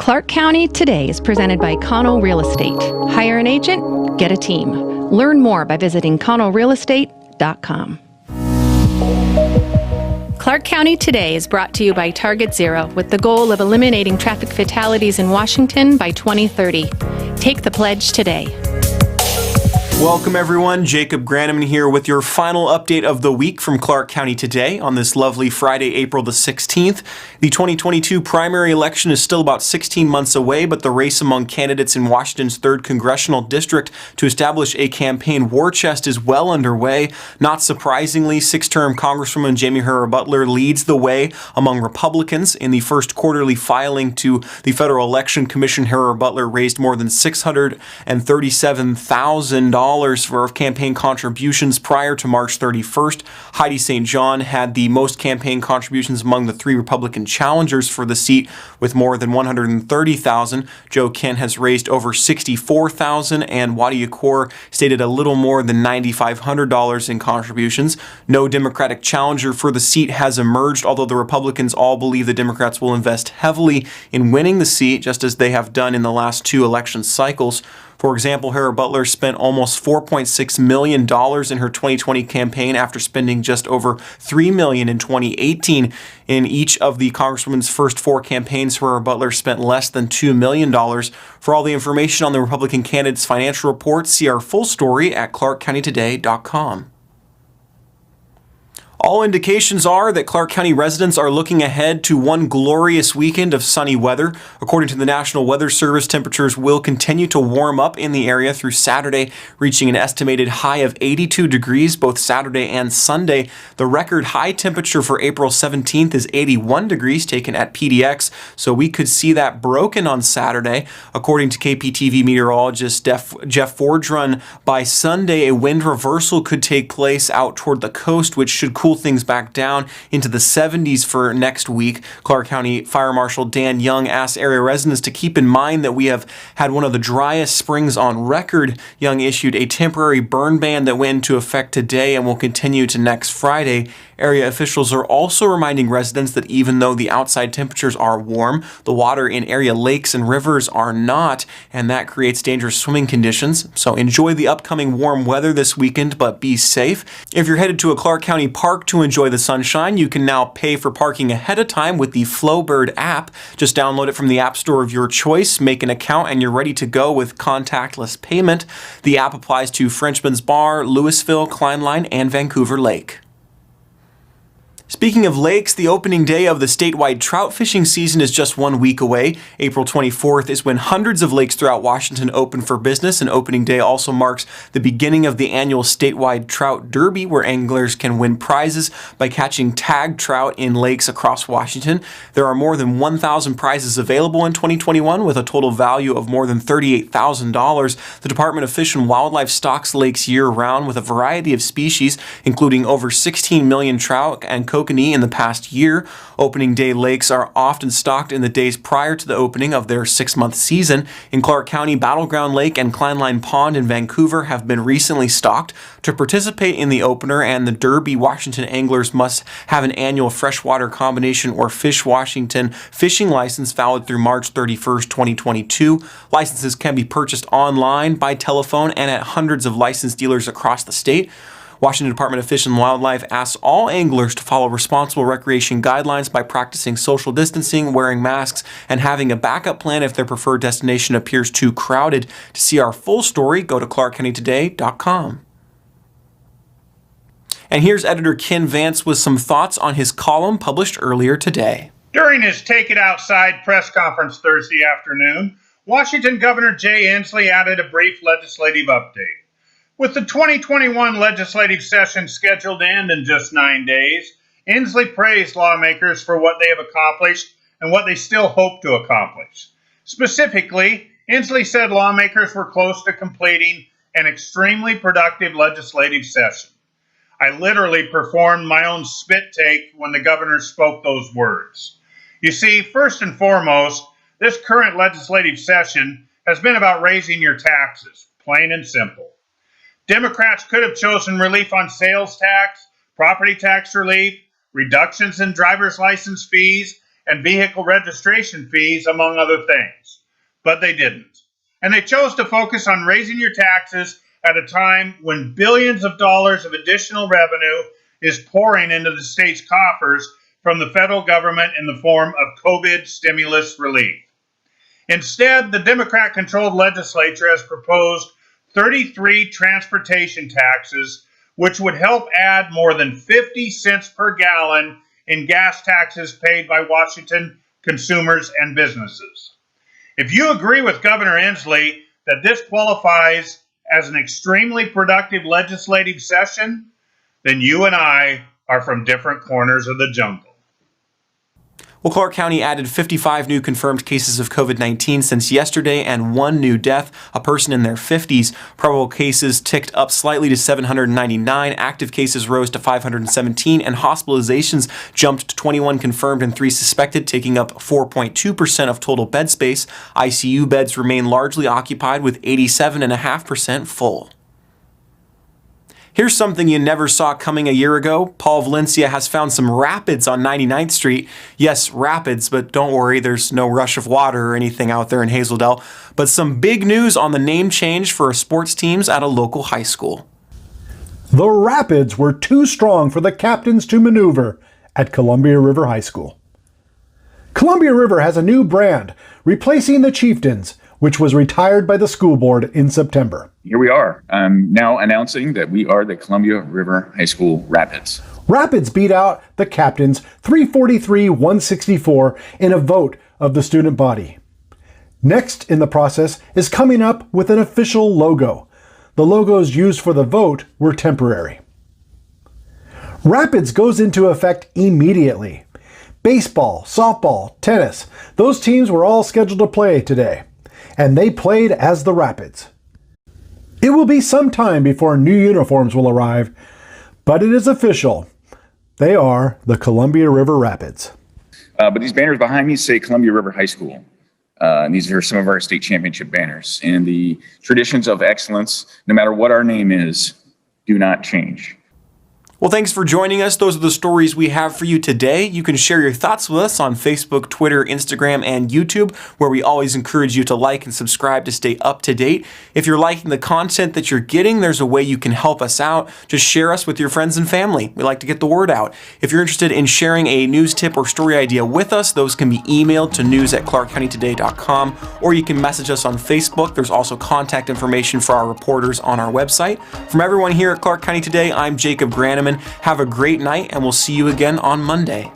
Clark County Today is presented by Connell Real Estate. Hire an agent, get a team. Learn more by visiting connellrealestate.com. Clark County Today is brought to you by Target Zero with the goal of eliminating traffic fatalities in Washington by 2030. Take the pledge today. Welcome everyone, Jacob Granneman here with your final update of the week from Clark County Today on this lovely Friday, April the 16th. The 2022 primary election is still about 16 months away, but the race among candidates in Washington's 3rd Congressional District to establish a campaign war chest is well underway. Not surprisingly, 6th-term Congresswoman Jaime Beutler leads the way among Republicans. In the first quarterly filing to the Federal Election Commission, Beutler raised more than $637,000 for campaign contributions prior to March 31st. Heidi St. John had the most campaign contributions among the 3 Republican challengers for the seat with more than $130,000. Joe Kent has raised over $64,000, and Wadi Yakour stated a little more than $9,500 in contributions. No Democratic challenger for the seat has emerged, although the Republicans all believe the Democrats will invest heavily in winning the seat, just as they have done in the last 2 election cycles. For example, Beutler spent almost $4.6 million in her 2020 campaign after spending just over $3 million in 2018. In each of the Congresswoman's first 4 campaigns, Beutler spent less than $2 million. For all the information on the Republican candidates' financial report, see our full story at clarkcountytoday.com. All indications are that Clark County residents are looking ahead to one glorious weekend of sunny weather. According to the National Weather Service, temperatures will continue to warm up in the area through Saturday, reaching an estimated high of 82 degrees both Saturday and Sunday. The record high temperature for April 17th is 81 degrees, taken at PDX, so we could see that broken on Saturday. According to KPTV meteorologist Jeff Fordrun, by Sunday, a wind reversal could take place out toward the coast, which should cool things back down into the 70s for next week. Clark County Fire Marshal Dan Young asked area residents to keep in mind that we have had one of the driest springs on record. Young issued a temporary burn ban that went into effect today and will continue to next Friday. Area officials are also reminding residents that even though the outside temperatures are warm, the water in area lakes and rivers are not, and that creates dangerous swimming conditions. So enjoy the upcoming warm weather this weekend, but be safe. If you're headed to a Clark County park to enjoy the sunshine, you can now pay for parking ahead of time with the Flowbird app. Just download it from the app store of your choice, make an account, and you're ready to go with contactless payment. The app applies to Frenchman's Bar, Louisville, Kleinline, and Vancouver Lake. Speaking of lakes, the opening day of the statewide trout fishing season is just 1 week away. April 24th is when hundreds of lakes throughout Washington open for business, and opening day also marks the beginning of the annual statewide trout derby, where anglers can win prizes by catching tagged trout in lakes across Washington. There are more than 1,000 prizes available in 2021 with a total value of more than $38,000. The Department of Fish and Wildlife stocks lakes year-round with a variety of species, including over 16 million trout and kokanee in the past year. Opening day lakes are often stocked in the days prior to the opening of their 6-month season. In Clark County, Battleground Lake and Kleinline Pond in Vancouver have been recently stocked. To participate in the opener and the derby, Washington anglers must have an annual freshwater combination or Fish Washington fishing license valid through March 31st, 2022. Licenses can be purchased online, by telephone, and at hundreds of licensed dealers across the state. Washington Department of Fish and Wildlife asks all anglers to follow responsible recreation guidelines by practicing social distancing, wearing masks, and having a backup plan if their preferred destination appears too crowded. To see our full story, go to clarkcountytoday.com. And here's editor Ken Vance with some thoughts on his column published earlier today. During his Take It Outside press conference Thursday afternoon, Washington Governor Jay Inslee added a brief legislative update. With the 2021 legislative session scheduled to end in just 9 days, Inslee praised lawmakers for what they have accomplished and what they still hope to accomplish. Specifically, Inslee said lawmakers were close to completing an extremely productive legislative session. I literally performed my own spit take when the governor spoke those words. You see, first and foremost, this current legislative session has been about raising your taxes, plain and simple. Democrats could have chosen relief on sales tax, property tax relief, reductions in driver's license fees, and vehicle registration fees, among other things. But they didn't. And they chose to focus on raising your taxes at a time when billions of dollars of additional revenue is pouring into the state's coffers from the federal government in the form of COVID stimulus relief. Instead, the Democrat-controlled legislature has proposed 33 transportation taxes, which would help add more than 50 cents per gallon in gas taxes paid by Washington consumers and businesses. If you agree with Governor Inslee that this qualifies as an extremely productive legislative session, then you and I are from different corners of the jungle. Well, Clark County added 55 new confirmed cases of COVID-19 since yesterday and one new death, a person in their 50s. Probable cases ticked up slightly to 799. Active cases rose to 517, and hospitalizations jumped to 21 confirmed and 3 suspected, taking up 4.2% of total bed space. ICU beds remain largely occupied with 87.5% full. Here's something you never saw coming a year ago. Paul Valencia has found some rapids on 99th Street. Yes, rapids, but don't worry, there's no rush of water or anything out there in Hazeldale. But some big news on the name change for sports teams at a local high school. The Rapids were too strong for the captains to maneuver at Columbia River High School. Columbia River has a new brand, replacing the Chieftains, which was retired by the school board in September. Here we are. I'm now announcing that we are the Columbia River High School Rapids. Rapids beat out the Captains 343-164 in a vote of the student body. Next in the process is coming up with an official logo. The logos used for the vote were temporary. Rapids goes into effect immediately. Baseball, softball, tennis, those teams were all scheduled to play today, and they played as the Rapids. It will be some time before new uniforms will arrive, but it is official. They are the Columbia River Rapids. But these banners behind me say Columbia River High School. And these are some of our state championship banners. And the traditions of excellence, no matter what our name is, do not change. Well, thanks for joining us. Those are the stories we have for you today. You can share your thoughts with us on Facebook, Twitter, Instagram, and YouTube, where we always encourage you to like and subscribe to stay up to date. If you're liking the content that you're getting, there's a way you can help us out. Just share us with your friends and family. We like to get the word out. If you're interested in sharing a news tip or story idea with us, those can be emailed to news@clarkcountytoday.com, or you can message us on Facebook. There's also contact information for our reporters on our website. From everyone here at Clark County Today, I'm Jacob Granneman. Have a great night, and we'll see you again on Monday.